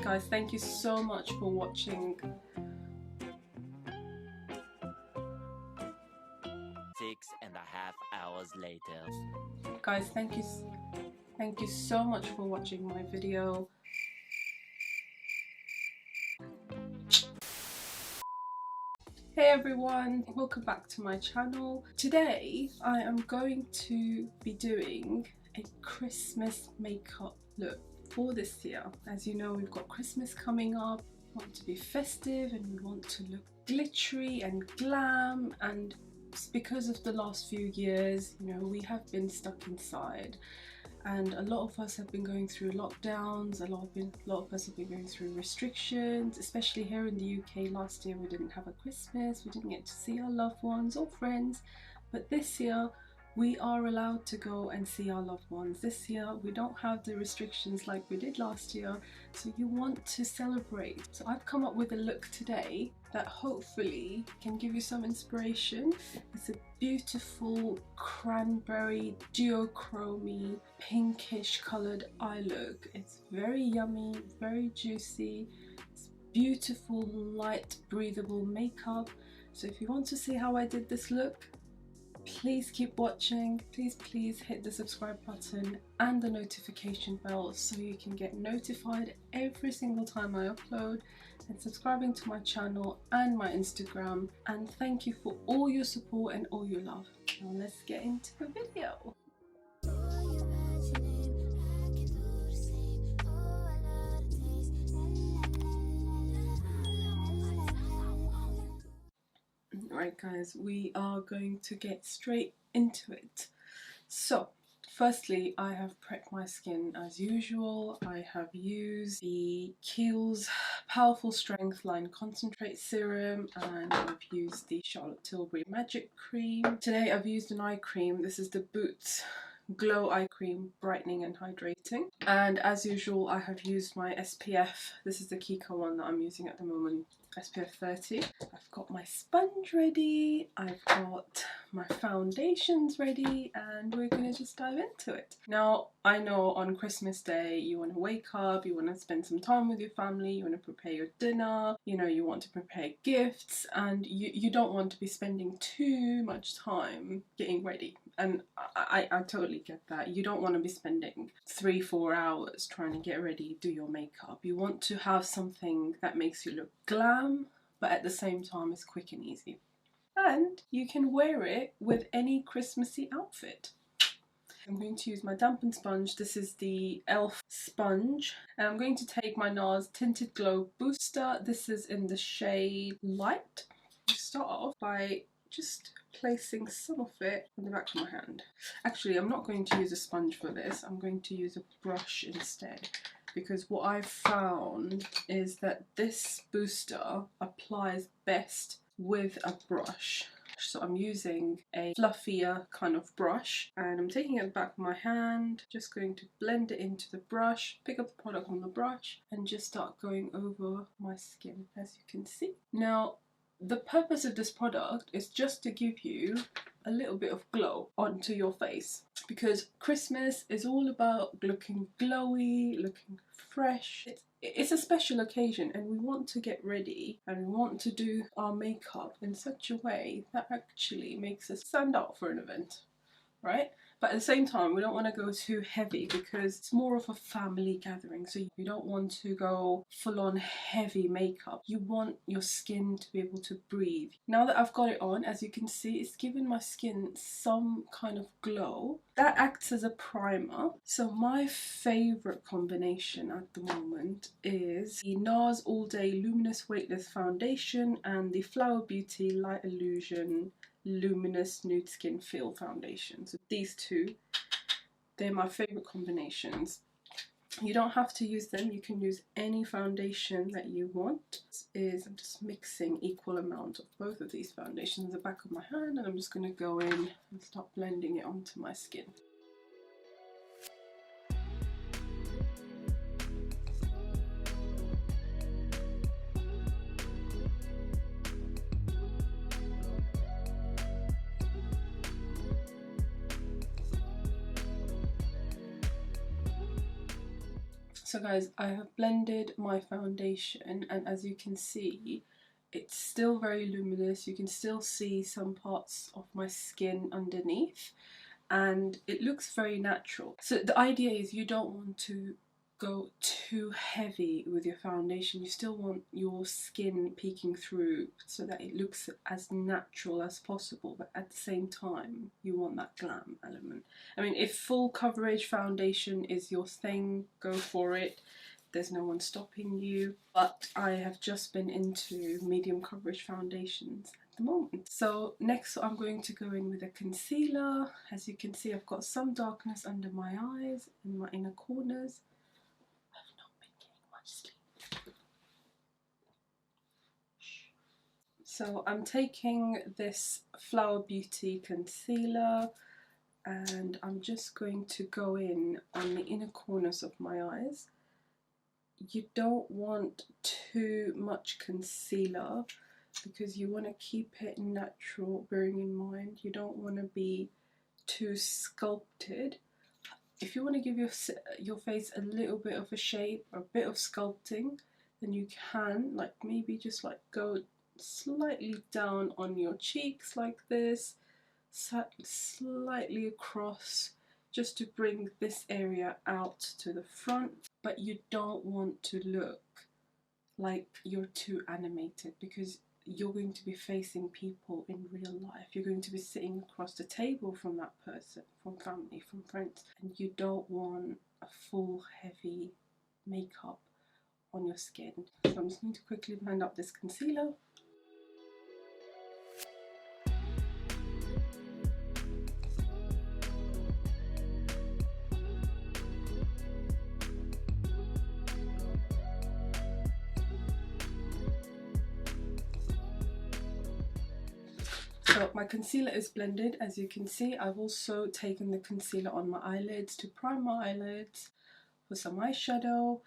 Guys, thank you so much for watching. 6.5 hours later. Guys, thank you so much for watching my video. Hey everyone, welcome back to my channel. Today I am going to be doing a Christmas makeup look for this year. As you know, we've got Christmas coming up. We want to be festive and we want to look glittery and glam, and because of the last few years, you know, we have been stuck inside and a lot of us have been going through lockdowns, a lot of us have been going through restrictions, especially here in the UK. Last year we didn't have a Christmas, we didn't get to see our loved ones or friends, but this year we are allowed to go and see our loved ones. This year we don't have the restrictions like we did last year, so you want to celebrate. So I've come up with a look today that hopefully can give you some inspiration. It's a beautiful cranberry duochrome pinkish coloured eye look. It's very yummy, very juicy. It's beautiful, light, breathable makeup. So if you want to see how I did this look, please keep watching. Please hit the subscribe button and the notification bell so you can get notified every single time I upload, and subscribing to my channel and my Instagram. And thank you for all your support and all your love. Now let's get into the video. Right guys, we are going to get straight into it. So firstly, I have prepped my skin as usual. I have used the Kiehl's Powerful Strength Line Concentrate Serum, and I've used the Charlotte Tilbury Magic Cream. Today I've used an eye cream. This is the Boots Glow Eye Cream, brightening and hydrating. And as usual, I have used my SPF. This is the Kiko one that I'm using at the moment, SPF 30. I've got my sponge ready, I've got my foundations ready, and we're gonna just dive into it. Now, I know on Christmas Day you want to wake up, you want to spend some time with your family, you want to prepare your dinner, you know, you want to prepare gifts, and you don't want to be spending too much time getting ready. And I totally get that. You don't want to be spending 3-4 hours trying to get ready, do your makeup. You want to have something that makes you look glam, but at the same time is quick and easy. And you can wear it with any Christmassy outfit. I'm going to use my dampened sponge. This is the e.l.f. sponge. And I'm going to take my Nars Tinted Glow Booster. This is in the shade Light. Start off by just placing some of it on the back of my hand. Actually, I'm not going to use a sponge for this. I'm going to use a brush instead, because what I've found is that this booster applies best with a brush. So I'm using a fluffier kind of brush, and I'm taking it at the back of my hand, just going to blend it into the brush, pick up the product on the brush, and just start going over my skin, as you can see. Now, the purpose of this product is just to give you a little bit of glow onto your face, because Christmas is all about looking glowy, looking fresh. It's a special occasion, and we want to get ready and we want to do our makeup in such a way that actually makes us stand out for an event, right? But at the same time, we don't want to go too heavy because it's more of a family gathering. So you don't want to go full on heavy makeup. You want your skin to be able to breathe. Now that I've got it on, as you can see, it's given my skin some kind of glow. That acts as a primer. So my favourite combination at the moment is the Nars All Day Luminous Weightless Foundation and the Flower Beauty Light Illusion Luminous Nude Skin Feel Foundation. So these two, they're my favourite combinations. You don't have to use them, you can use any foundation that you want. I'm just mixing equal amount of both of these foundations in the back of my hand, and I'm just going to go in and start blending it onto my skin. So guys, I have blended my foundation, and as you can see, it's still very luminous. You can still see some parts of my skin underneath, and it looks very natural. So the idea is you don't want to go too heavy with your foundation. You still want your skin peeking through so that it looks as natural as possible, but at the same time you want that glam element. I mean, if full coverage foundation is your thing, go for it. There's no one stopping you, but I have just been into medium coverage foundations at the moment. So next I'm going to go in with a concealer. As you can see, I've got some darkness under my eyes in my inner corners. I've not been getting much sleep. So I'm taking this Flower Beauty concealer and I'm just going to go in on the inner corners of my eyes. You don't want too much concealer because you want to keep it natural, bearing in mind you don't want to be too sculpted. If you want to give your face a little bit of a shape or a bit of sculpting, then you can, like, maybe just like go slightly down on your cheeks like this, slightly across, just to bring this area out to the front. But you don't want to look like you're too animated, because you're going to be facing people in real life. You're going to be sitting across the table from that person, from family, from friends, and you don't want a full heavy makeup on your skin. So I'm just going to quickly blend up this concealer. So my concealer is blended, as you can see. I've also taken the concealer on my eyelids to prime my eyelids for some eyeshadow.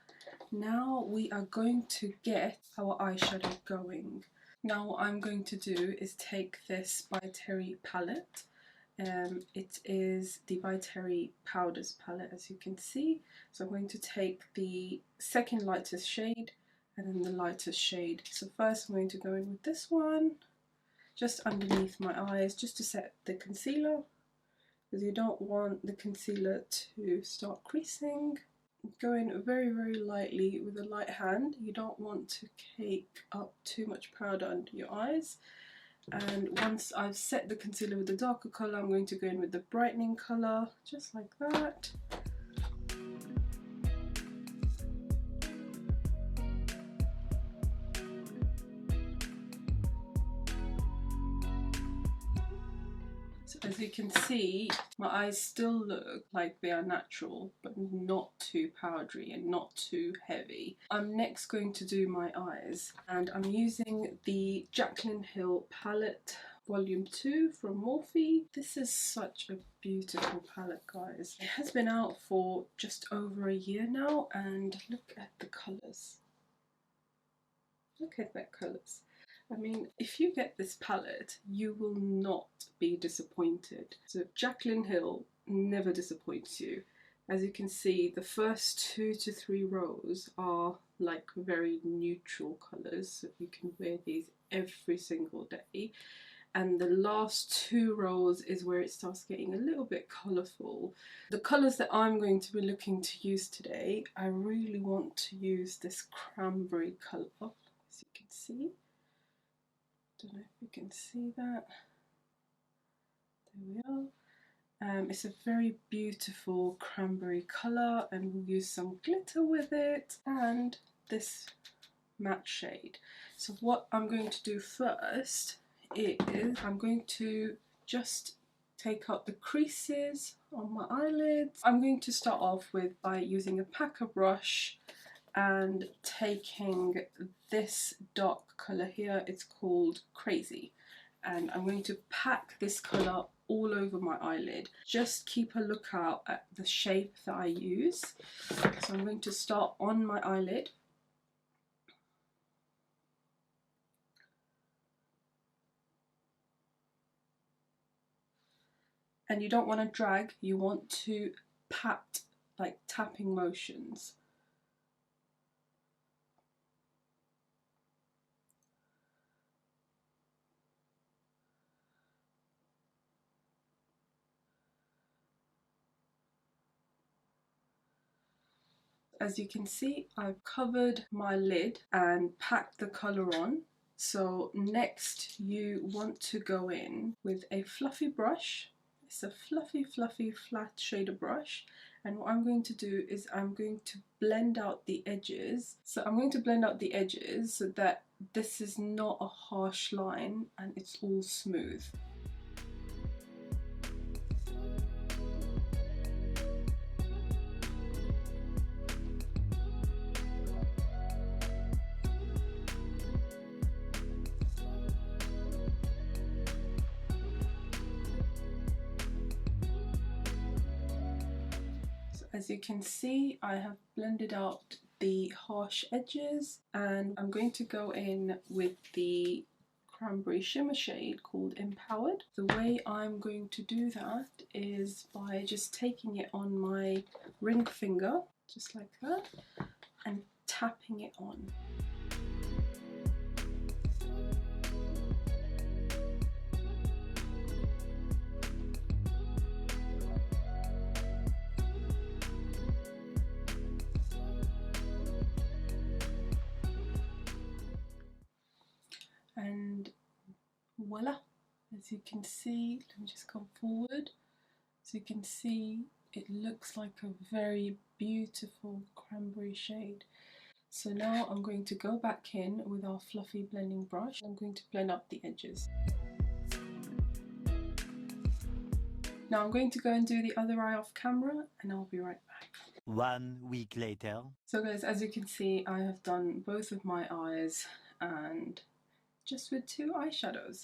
Now we are going to get our eyeshadow going. Now what I'm going to do is take this by Terry palette. It is the by Terry Powders palette, as you can see. So I'm going to take the second lightest shade and then the lightest shade. So first I'm going to go in with this one, just underneath my eyes, just to set the concealer, because you don't want the concealer to start creasing. Go in very, very lightly with a light hand. You don't want to cake up too much powder under your eyes. And once I've set the concealer with the darker colour, I'm going to go in with the brightening colour, just like that. So as you can see, my eyes still look like they are natural, but not too powdery and not too heavy. I'm next going to do my eyes, and I'm using the Jaclyn Hill palette Volume 2 from Morphe. This is such a beautiful palette, guys. It has been out for just over a year now, and look at the colours. Look at that colours. I mean, if you get this palette, you will not be disappointed. So Jaclyn Hill never disappoints you. As you can see, the first 2 to 3 rows are like very neutral colours, so you can wear these every single day. And the last 2 rows is where it starts getting a little bit colourful. The colours that I'm going to be looking to use today, I really want to use this cranberry colour, as you can see. Don't know if you can see that. There we are. It's a very beautiful cranberry colour, and we'll use some glitter with it and this matte shade. So what I'm going to do first is I'm going to just take out the creases on my eyelids. I'm going to start off with by using a packer brush and taking this dark colour here. It's called Crazy, and I'm going to pack this colour all over my eyelid. Just keep a lookout at the shape that I use. So I'm going to start on my eyelid. And you don't want to drag, you want to pat, like tapping motions. As you can see, I've covered my lid and packed the colour on. So next you want to go in with a fluffy brush. It's a fluffy flat shader brush, and what I'm going to do is I'm going to blend out the edges. So I'm going to blend out the edges so that this is not a harsh line and it's all smooth. As you can see, I have blended out the harsh edges, and I'm going to go in with the cranberry shimmer shade called Empowered. The way I'm going to do that is by just taking it on my ring finger, just like that, and tapping it on. And voila, as you can see, let me just come forward. As you can see, it looks like a very beautiful cranberry shade. So now I'm going to go back in with our fluffy blending brush. I'm going to blend up the edges. Now I'm going to go and do the other eye off camera, and I'll be right back. 1 week later. So guys, as you can see, I have done both of my eyes and just with 2 eyeshadows.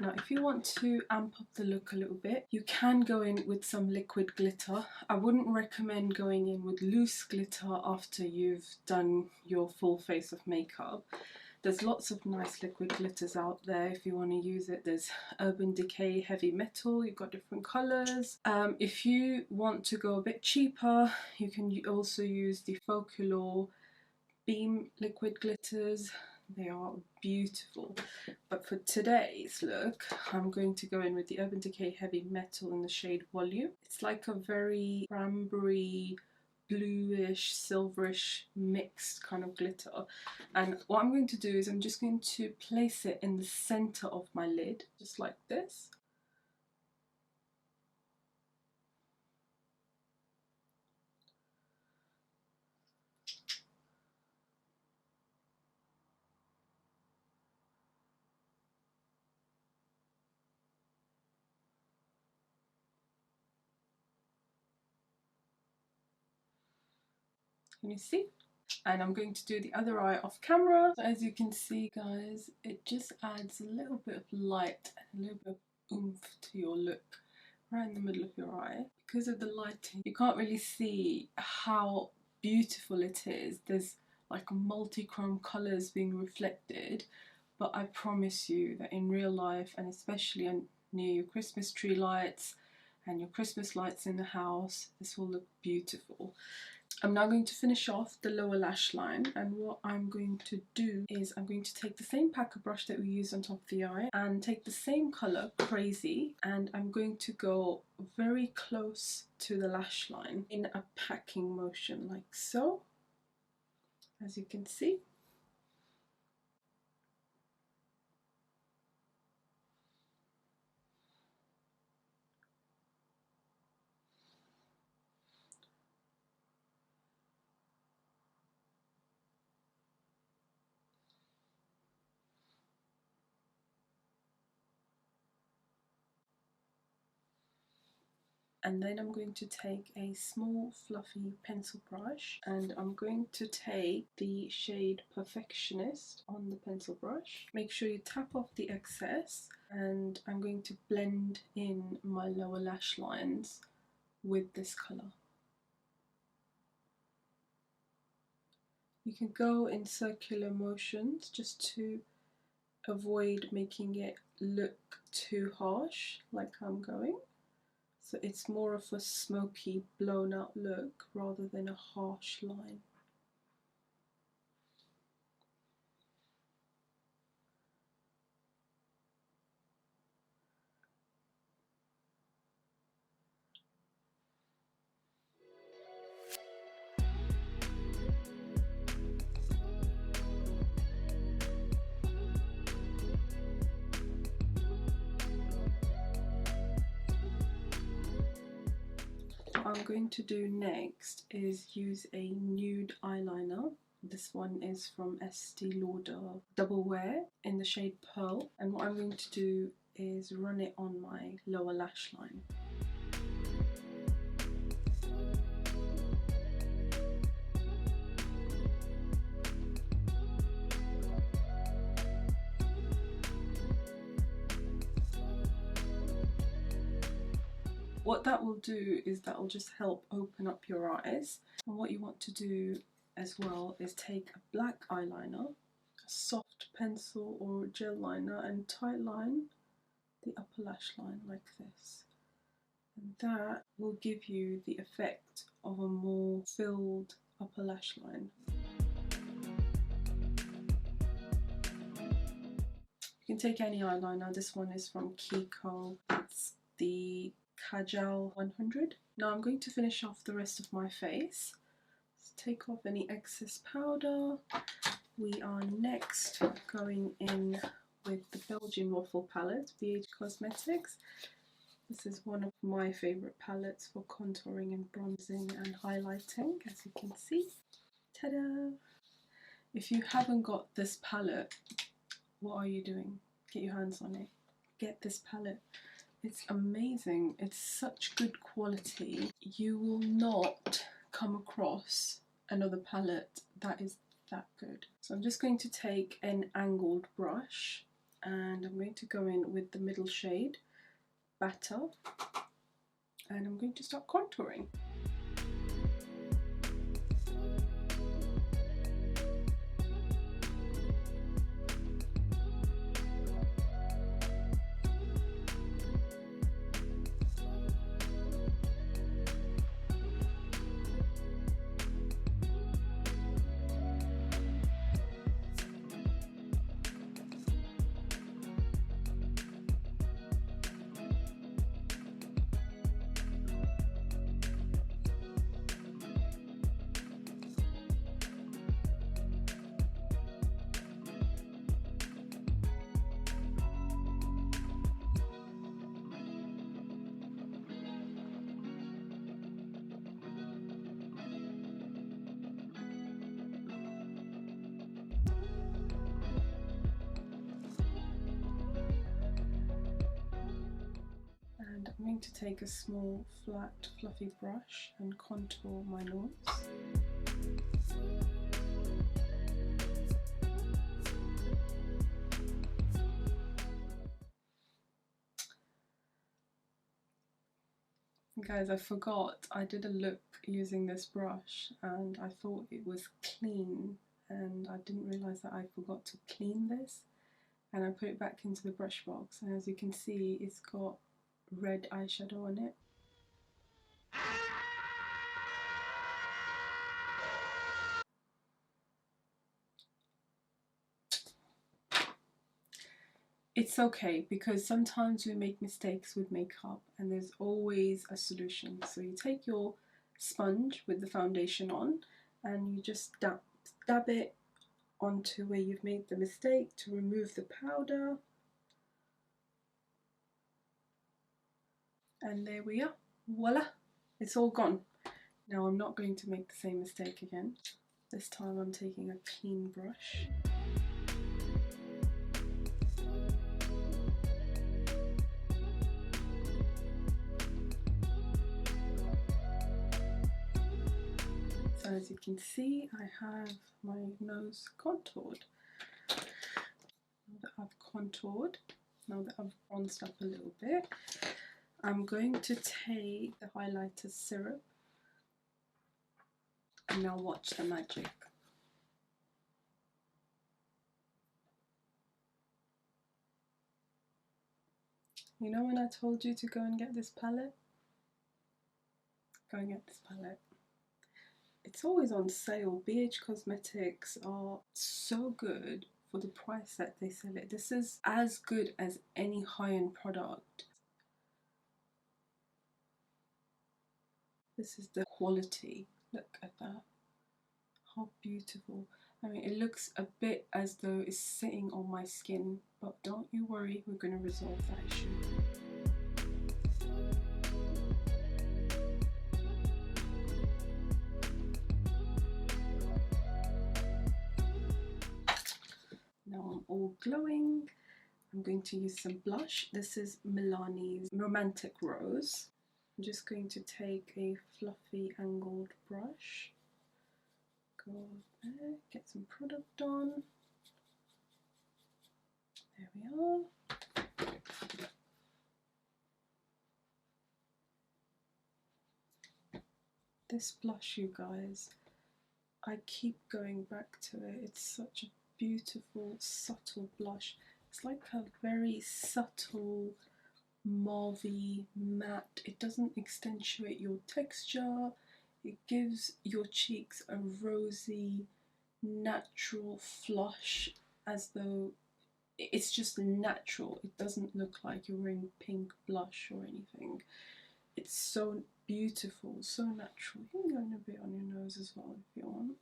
Now if you want to amp up the look a little bit, you can go in with some liquid glitter. I wouldn't recommend going in with loose glitter after you've done your full face of makeup. There's lots of nice liquid glitters out there if you want to use it. There's Urban Decay Heavy Metal, you've got different colours. If you want to go a bit cheaper, you can also use the Folklore Beam liquid glitters. They are beautiful. But for today's look, I'm going to go in with the Urban Decay Heavy Metal in the shade Volume. It's like a very cranberry, bluish, silverish mixed kind of glitter. And what I'm going to do is I'm just going to place it in the center of my lid, just like this. Can you see? And I'm going to do the other eye off camera. So as you can see guys, it just adds a little bit of light and a little bit of oomph to your look right in the middle of your eye. Because of the lighting, you can't really see how beautiful it is. There's like multi-chrome colours being reflected, but I promise you that in real life, and especially near your Christmas tree lights and your Christmas lights in the house, this will look beautiful. I'm now going to finish off the lower lash line, and what I'm going to do is I'm going to take the same packer brush that we used on top of the eye and take the same colour, Crazy, and I'm going to go very close to the lash line in a packing motion like so, as you can see. And then I'm going to take a small fluffy pencil brush and I'm going to take the shade Perfectionist on the pencil brush. Make sure you tap off the excess, and I'm going to blend in my lower lash lines with this colour. You can go in circular motions just to avoid making it look too harsh like I'm going. So it's more of a smoky, blown out look rather than a harsh line. I'm going to do next is use a nude eyeliner. This one is from Estée Lauder Double Wear in the shade Pearl, and what I'm going to do is run it on my lower lash line. What that will do is that will just help open up your eyes. And what you want to do as well is take a black eyeliner, a soft pencil or gel liner, and tight line the upper lash line like this. And that will give you the effect of a more filled upper lash line. You can take any eyeliner. This one is from Kiko. It's the Kiehl 100. Now I'm going to finish off the rest of my face. Let's take off any excess powder. We are next going in with the Belgian Waffle palette, BH Cosmetics. This is one of my favourite palettes for contouring and bronzing and highlighting, as you can see. Ta-da! If you haven't got this palette, what are you doing? Get your hands on it. Get this palette. It's amazing. It's such good quality. You will not come across another palette that is that good. So I'm just going to take an angled brush and I'm going to go in with the middle shade, Batter, and I'm going to start contouring. And I'm going to take a small, flat, fluffy brush and contour my nose. Guys, I forgot, I did a look using this brush and I thought it was clean and I didn't realise that I forgot to clean this, and I put it back into the brush box, and as you can see it's got red eyeshadow on it. It's okay, because sometimes we make mistakes with makeup and there's always a solution. So you take your sponge with the foundation on and you just dab it onto where you've made the mistake to remove the powder. And there we are, voila, it's all gone. Now I'm not going to make the same mistake again. This time I'm taking a clean brush. So as you can see, I have my nose contoured. Now that I've contoured, now that I've bronzed up a little bit, I'm going to take the highlighter syrup and now watch the magic. You know when I told you to go and get this palette? Go and get this palette. It's always on sale. BH Cosmetics are so good for the price that they sell it. This is as good as any high-end product. This is the quality. Look at that. How beautiful. I mean, it looks a bit as though it's sitting on my skin, but don't you worry, we're going to resolve that issue. all glowing. I'm going to use some blush. This is Milani's Romantic Rose. I'm just going to take a fluffy angled brush, go there, get some product on. There we are. This blush, you guys, I keep going back to it. It's such a beautiful, subtle blush. It's like a very subtle, mauvey matte. It doesn't accentuate your texture. It gives your cheeks a rosy, natural flush, as though it's just natural. It doesn't look like you're wearing pink blush or anything. It's so beautiful, so natural. You can go in a bit on your nose as well if you want.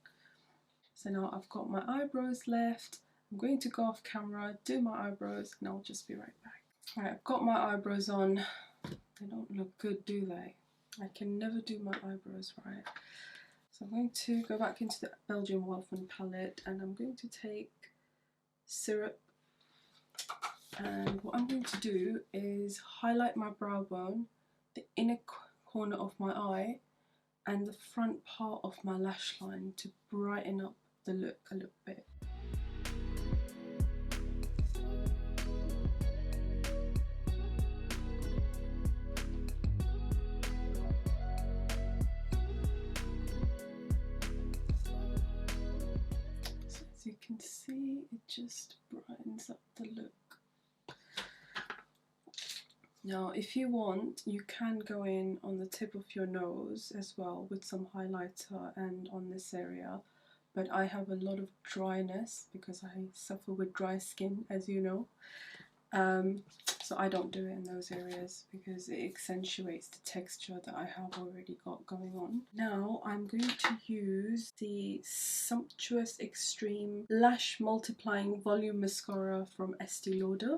So now I've got my eyebrows left. I'm going to go off camera, do my eyebrows, and I'll just be right back. Alright, I've got my eyebrows on. They don't look good, do they? I can never do my eyebrows right. So I'm going to go back into the Belgian Waffle palette, and I'm going to take syrup, and what I'm going to do is highlight my brow bone, the inner corner of my eye, and the front part of my lash line to brighten up the look a little bit. So as you can see, it just brightens up the look. Now, if you want, you can go in on the tip of your nose as well with some highlighter and on this area, but I have a lot of dryness because I suffer with dry skin, as you know, so I don't do it in those areas because it accentuates the texture that I have already got going on. Now I'm going to use the Sumptuous Extreme Lash Multiplying Volume Mascara from Estée Lauder.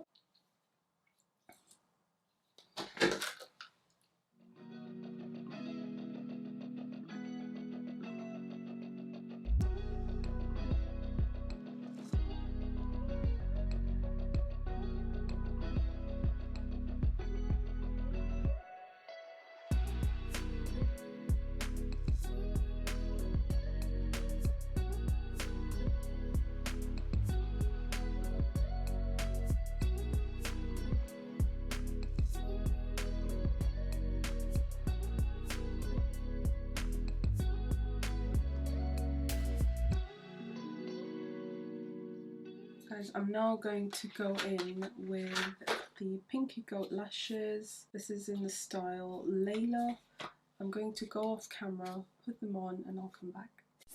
Guys, I'm now going to go in with the Pinky Goat lashes. This is in the style Layla. I'm going to go off camera, put them on, and I'll come back.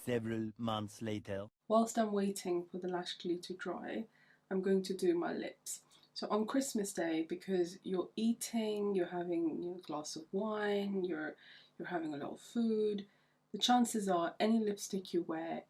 Several months later. Whilst I'm waiting for the lash glue to dry, I'm going to do my lips. So on Christmas Day, because you're eating, you're having a glass of wine, you're having a lot of food, the chances are any lipstick you wear,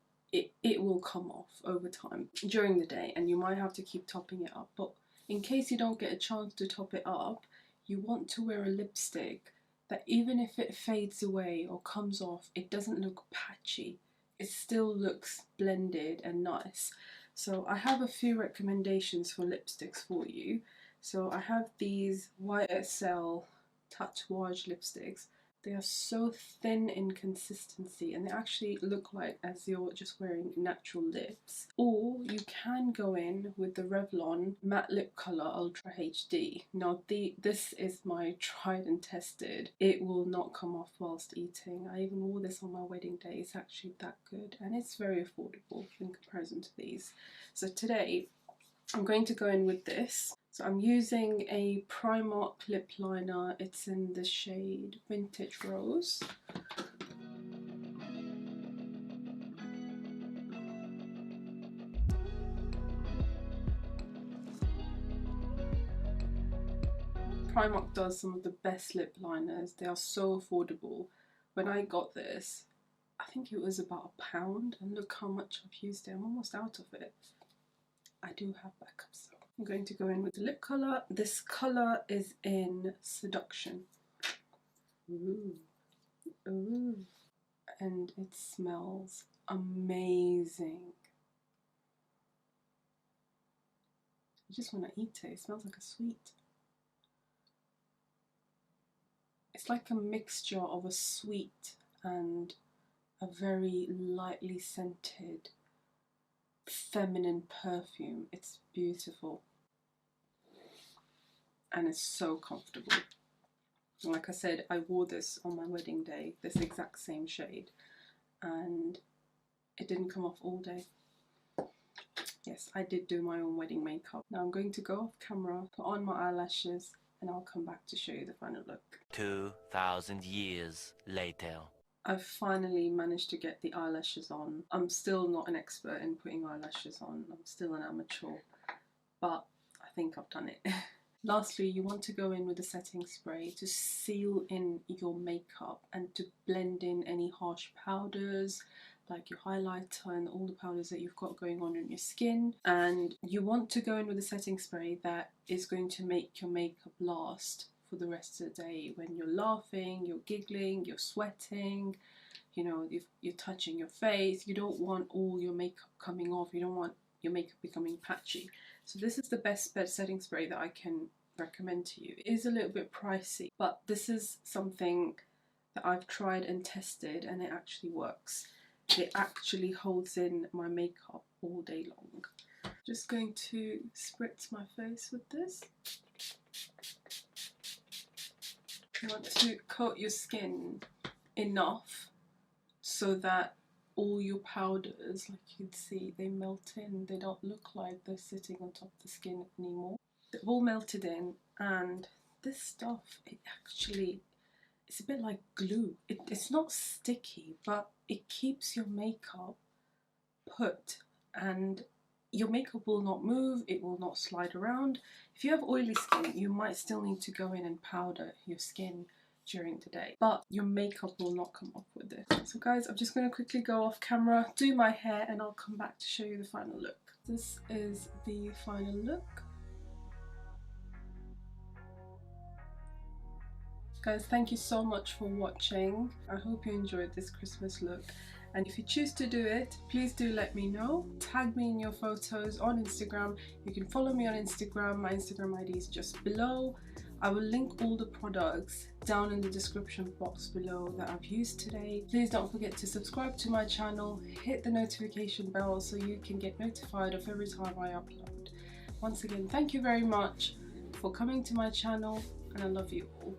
it will come off over time during the day, and you might have to keep topping it up. But in case you don't get a chance to top it up, you want to wear a lipstick that even if it fades away or comes off, it doesn't look patchy. It still looks blended and nice. So I have a few recommendations for lipsticks for you. So I have these YSL Tatouage lipsticks. They are so thin in consistency and they actually look like as you're just wearing natural lips. Or you can go in with the Revlon Matte Lip Color Ultra HD. Now this is my tried and tested. It will not come off whilst eating. I even wore this on my wedding day. It's actually that good and it's very affordable in comparison to these. So today I'm going to go in with this. So I'm using a Primark lip liner. It's in the shade Vintage Rose. Primark does some of the best lip liners. They are so affordable. When I got this, I think it was about £1, and look how much I've used it. I'm almost out of it. I do have backups though. I'm going to go in with the lip colour. This colour is in Seduction. Ooh. Ooh. And it smells amazing. I just want to eat it. It smells like a sweet. It's like a mixture of a sweet and a very lightly scented feminine perfume. It's beautiful and it's so comfortable. Like I said, I wore this on my wedding day, this exact same shade, and it didn't come off all day. Yes, I did do my own wedding makeup. Now I'm going to go off camera, put on my eyelashes, and I'll come back to show you the final look. 2,000 years later. I've finally managed to get the eyelashes on. I'm still not an expert in putting eyelashes on. I'm still an amateur, but I think I've done it. Lastly, you want to go in with a setting spray to seal in your makeup and to blend in any harsh powders, like your highlighter and all the powders that you've got going on in your skin. And you want to go in with a setting spray that is going to make your makeup last for the rest of the day. When you're laughing, you're giggling, you're sweating, you know, you're touching your face, you don't want all your makeup coming off, you don't want your makeup becoming patchy. So this is the best setting spray that I can recommend to you. It is a little bit pricey, but this is something that I've tried and tested and it actually works. It actually holds in my makeup all day long. Just going to spritz my face with this. You want to coat your skin enough so that all your powders, like you can see, they melt in. They don't look like they're sitting on top of the skin anymore. They've all melted in, and this stuff, it actually, it's a bit like glue. It's not sticky, but it keeps your makeup put, and your makeup will not move, it will not slide around. If you have oily skin, you might still need to go in and powder your skin during the day, but your makeup will not come off with this. So guys, I'm just going to quickly go off camera, do my hair, and I'll come back to show you the final look. This is the final look. Guys, thank you so much for watching. I hope you enjoyed this Christmas look. And if you choose to do it, please do let me know. Tag me in your photos on Instagram. You can follow me on Instagram. My Instagram ID is just below. I will link all the products down in the description box below that I've used today. Please don't forget to subscribe to my channel. Hit the notification bell so you can get notified of every time I upload. Once again, thank you very much for coming to my channel, and I love you all.